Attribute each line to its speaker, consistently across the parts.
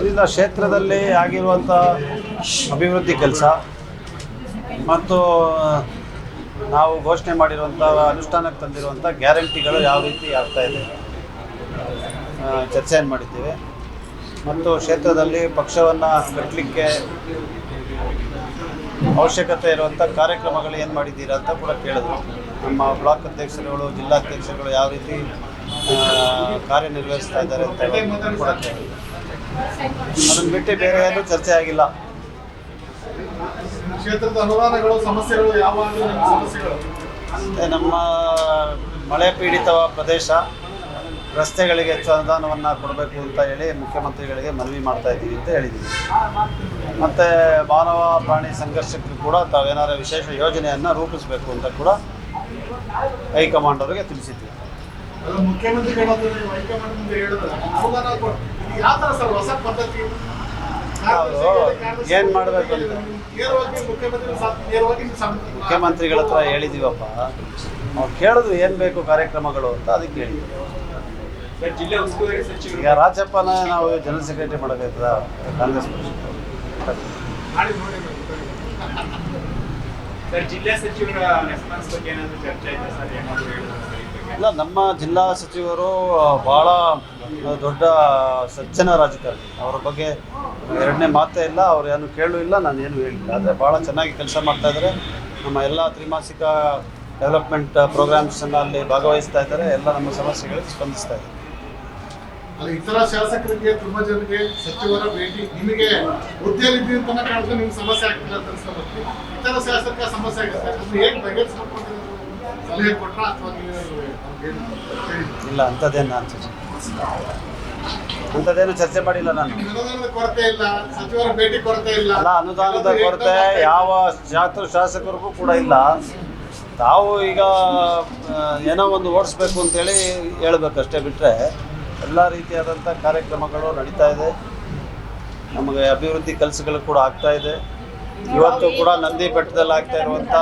Speaker 1: ಇಲ್ಲ, ಕ್ಷೇತ್ರದಲ್ಲಿ ಆಗಿರುವಂಥ ಅಭಿವೃದ್ಧಿ ಕೆಲಸ ಮತ್ತು ನಾವು ಘೋಷಣೆ ಮಾಡಿರುವಂಥ ಅನುಷ್ಠಾನಕ್ಕೆ ತಂದಿರುವಂಥ ಗ್ಯಾರಂಟಿಗಳು ಯಾವ ರೀತಿ ಆಗ್ತಾಯಿದೆ ಚರ್ಚೆಯನ್ನು ಮಾಡಿದ್ದೇವೆ. ಮತ್ತು ಕ್ಷೇತ್ರದಲ್ಲಿ ಪಕ್ಷವನ್ನು ಕಟ್ಟಲಿಕ್ಕೆ ಅವಶ್ಯಕತೆ ಇರುವಂಥ ಕಾರ್ಯಕ್ರಮಗಳು ಏನು ಮಾಡಿದ್ದೀರಾ ಅಂತ ಕೂಡ ಕೇಳಿದ್ರು. ನಮ್ಮ ಬ್ಲಾಕ್ ಅಧ್ಯಕ್ಷರುಗಳು, ಜಿಲ್ಲಾಧ್ಯಕ್ಷರುಗಳು ಯಾವ ರೀತಿ ಕಾರ್ಯನಿರ್ವಹಿಸ್ತಾ ಇದ್ದಾರೆ ಅಂತ ಕೂಡ ಕೇಳಿದ್ರು. ಅದನ್ನು ಬಿಟ್ಟು ಬೇರೆ ಏನೂ ಚರ್ಚೆ ಆಗಿಲ್ಲ.
Speaker 2: ಕ್ಷೇತ್ರದ ಅನುದಾನಗಳು, ಸಮಸ್ಯೆಗಳು ಯಾವಾಗಲೂ ಸಮಸ್ಯೆಗಳು
Speaker 1: ನಮ್ಮ ಮಳೆ ಪೀಡಿತ ಪ್ರದೇಶ, ರಸ್ತೆಗಳಿಗೆ ಹೆಚ್ಚು ಅನುದಾನವನ್ನು ಕೊಡಬೇಕು ಅಂತ ಹೇಳಿ ಮುಖ್ಯಮಂತ್ರಿಗಳಿಗೆ ಮನವಿ ಮಾಡ್ತಾ ಇದ್ದೀವಿ ಅಂತ ಹೇಳಿದ್ದೀವಿ. ಮತ್ತು ಮಾನವ ಪ್ರಾಣಿ ಸಂಘರ್ಷಕ್ಕೂ ಕೂಡ ತಾವೇನಾದರೂ ವಿಶೇಷ ಯೋಜನೆಯನ್ನು ರೂಪಿಸಬೇಕು ಅಂತ ಕೂಡ ಹೈಕಮಾಂಡ್ ಅವರಿಗೆ ತಿಳಿಸಿದ್ದೀವಿ.
Speaker 2: ಮುಖ್ಯಮಂತ್ರಿಗಳು ಹೈಕಮಾಂಡ್ ಹೇಳಿದ್ರೆ ಅನುದಾನ ಯಾವ ಥರ ಸರ್ ಹೊಸ ಪದ್ಧತಿ
Speaker 1: ಏನು ಮಾಡಬೇಕು ಅಂತ ಮುಖ್ಯಮಂತ್ರಿಗಳ ಹತ್ರ ಹೇಳಿದ್ದೀವಪ್ಪ. ನಾವು ಕೇಳಿದ್ವಿ ಏನು ಬೇಕು ಕಾರ್ಯಕ್ರಮಗಳು ಅಂತ, ಅದಕ್ಕೆ ಹೇಳಿದ್ವಿ. ಈಗ ರಾಜಪ್ಪನ ನಾವು ಜನರಲ್ ಸೆಕ್ರೆಟರಿ ಮಾಡೋಕ್ಕಾಯ್ತದ ಕಾಂಗ್ರೆಸ್ ಪಕ್ಷ? ಇಲ್ಲ, ನಮ್ಮ ಜಿಲ್ಲಾ ಸಚಿವರು ಭಾಳ ದೊಡ್ಡ ಸಜ್ಜನ ರಾಜಕಾರಣಿ. ಅವರ ಬಗ್ಗೆ ಎರಡನೇ ಮಾತೇ ಇಲ್ಲ. ಅವ್ರು ಏನು ಕೇಳೂ ಇಲ್ಲ, ನಾನು ಏನು ಹೇಳಿಲ್ಲ. ಆದರೆ ಭಾಳ ಚೆನ್ನಾಗಿ ಕೆಲಸ ಮಾಡ್ತಾಯಿದ್ದಾರೆ. ನಮ್ಮ ಎಲ್ಲ ತ್ರೈಮಾಸಿಕ ಡೆವಲಪ್ಮೆಂಟ್ ಪ್ರೋಗ್ರಾಮ್ಸಲ್ಲಿ ಭಾಗವಹಿಸ್ತಾ ಇದ್ದಾರೆ. ಎಲ್ಲ ನಮ್ಮ ಸಮಸ್ಯೆಗಳಿಗೆ ಸ್ಪಂದಿಸ್ತಾ ಇದ್ದಾರೆ.
Speaker 2: ಇತರ ಶಾಸಕರಿಗೆ, ತುಂಬ ಜನರಿಗೆ ಸಚಿವರ ಭೇಟಿ ನಿಮಗೆ ಹುದ್ದೆಯಲ್ಲಿದ್ದೀವಿ ಅಂತ ಕಾಣಿದ್ರೆ ನಿಮ್ಗೆ ಸಮಸ್ಯೆ ಆಗ್ತಿಲ್ಲ ಅಂತ ಅನ್ಸ್ಕೊಬೇಕು. ಇತರ ಶಾಸಕ ಸಮಸ್ಯೆ ಆಗುತ್ತೆ, ಅದು ಹೇಗೆ ಬಗೆಹರಿಸ್ಕೊಂಡು ಸಲಹೆ ಕೊಟ್ರ ಅಥವಾ
Speaker 1: ಇಲ್ಲ, ಅಂಥದ್ದೇನು ಚರ್ಚೆ ಮಾಡಿಲ್ಲ ನಾನು.
Speaker 2: ಅನುದಾನದ ಕೊರತೆ ಇಲ್ಲ, ಸಚಿವರ ಭೇಟಿ ಕೊರತೆ ಇಲ್ಲ.
Speaker 1: ಅಲ್ಲ, ಅನುದಾನದ ಕೊರತೆ ಯಾವ ಶಾಸಕರಿಗೂ ಕೂಡ ಇಲ್ಲ. ತಾವು ಈಗ ಏನೋ ಒಂದು ಓಡಿಸ್ಬೇಕು ಅಂತೇಳಿ ಹೇಳ್ಬೇಕಷ್ಟೇ, ಬಿಟ್ಟರೆ ಎಲ್ಲ ರೀತಿಯಾದಂಥ ಕಾರ್ಯಕ್ರಮಗಳು ನಡೀತಾ ಇದೆ. ನಮಗೆ ಅಭಿವೃದ್ಧಿ ಕೆಲಸಗಳು ಕೂಡ ಆಗ್ತಾ ಇದೆ. ಇವತ್ತು ಕೂಡ ನಂದಿ ಬೆಟ್ಟದಲ್ಲಿ ಆಗ್ತಾ ಇರುವಂಥ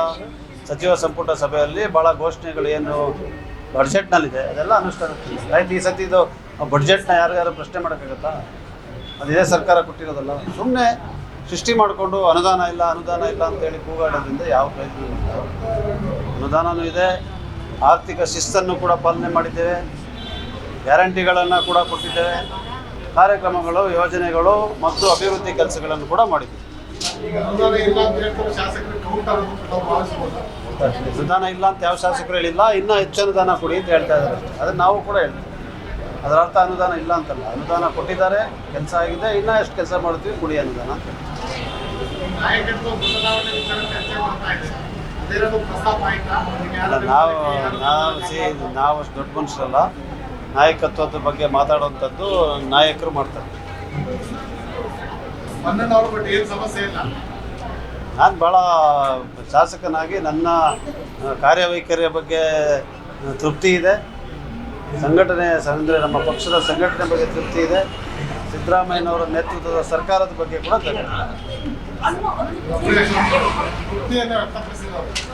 Speaker 1: ಸಚಿವ ಸಂಪುಟ ಸಭೆಯಲ್ಲಿ ಭಾಳ ಘೋಷಣೆಗಳು ಏನು ಬಡ್ಜೆಟ್ನಲ್ಲಿದೆ ಅದೆಲ್ಲ ಅನುಷ್ಠಾನಕ್ಕೆ ಆಯ್ತು. ಈ ಸತಿ ಇದು ಬಡ್ಜೆಟ್ನ ಯಾರು ಪ್ರಶ್ನೆ ಮಾಡೋಕ್ಕಾಗತ್ತಾ? ಅದಿದೆ ಸರ್ಕಾರ ಕೊಟ್ಟಿರೋದಲ್ಲ. ಸುಮ್ಮನೆ ಸೃಷ್ಟಿ ಮಾಡಿಕೊಂಡು ಅನುದಾನ ಇಲ್ಲ ಅಂತೇಳಿ ಕೂಗಾಡೋದ್ರಿಂದ ಯಾವ ಪ್ರಯೋಜನ ಇಲ್ಲ. ಅನುದಾನವೂ ಇದೆ, ಆರ್ಥಿಕ ಶಿಸ್ತನ್ನು ಕೂಡ ಪಾಲನೆ ಮಾಡಿದ್ದೇವೆ, ಗ್ಯಾರಂಟಿಗಳನ್ನು ಕೂಡ ಕೊಟ್ಟಿದ್ದೇವೆ, ಕಾರ್ಯಕ್ರಮಗಳು, ಯೋಜನೆಗಳು ಮತ್ತು ಅಭಿವೃದ್ಧಿ ಕೆಲಸಗಳನ್ನು ಕೂಡ ಮಾಡಿದ್ದೀವಿ. ಅನುದಾನ ಇಲ್ಲ ಅಂತ ಯಾವ ಶಾಸಕರು ಹೇಳಿಲ್ಲ. ಇನ್ನೂ ಹೆಚ್ಚು ಅನುದಾನ ಕೊಡಿ ಅಂತ ಹೇಳ್ತಾ ಇದ್ದಾರೆ ಅಷ್ಟೇ. ಅದನ್ನು ನಾವು ಕೂಡ ಹೇಳ್ತೀವಿ. ಅದರ ಅರ್ಥ ಅನುದಾನ ಇಲ್ಲ ಅಂತಲ್ಲ. ಅನುದಾನ ಕೊಟ್ಟಿದ್ದಾರೆ, ಕೆಲಸ ಆಗಿದೆ, ಇನ್ನೂ ಎಷ್ಟು ಕೆಲಸ ಮಾಡ್ತೀವಿ, ಕೊಡಿ ಅನುದಾನ ಅಂತ. ನಾವು ಅಷ್ಟು ದೊಡ್ಡ ಮನುಷ್ಯರಲ್ಲ. ನಾಯಕತ್ವದ ಬಗ್ಗೆ ಮಾತಾಡುವಂಥದ್ದು ನಾಯಕರು ಮಾಡ್ತಾರೆ. ನಾನು ಭಾಳ ಶಾಸಕನಾಗಿ ನನ್ನ ಕಾರ್ಯವೈಖರಿಯ ಬಗ್ಗೆ ತೃಪ್ತಿ ಇದೆ. ಸಂಘಟನೆ ಅಂದರೆ ನಮ್ಮ ಪಕ್ಷದ ಸಂಘಟನೆ ಬಗ್ಗೆ ತೃಪ್ತಿ ಇದೆ. ಸಿದ್ದರಾಮಯ್ಯನವರ ನೇತೃತ್ವದ ಸರ್ಕಾರದ ಬಗ್ಗೆ ಕೂಡ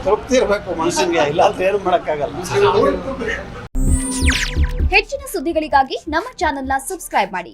Speaker 1: ತೃಪ್ತಿ ಇರಬೇಕು ಮನುಷ್ಯನಿಗೆ. ಇಲ್ಲ ಅಂತ ಏನು ಮಾಡೋಕ್ಕಾಗಲ್ಲ.
Speaker 3: ಹೆಚ್ಚಿನ ಸುದ್ದಿಗಳಿಗಾಗಿ ನಮ್ಮ ಚಾನೆಲ್ನ ಸಬ್ಸ್ಕ್ರೈಬ್ ಮಾಡಿ.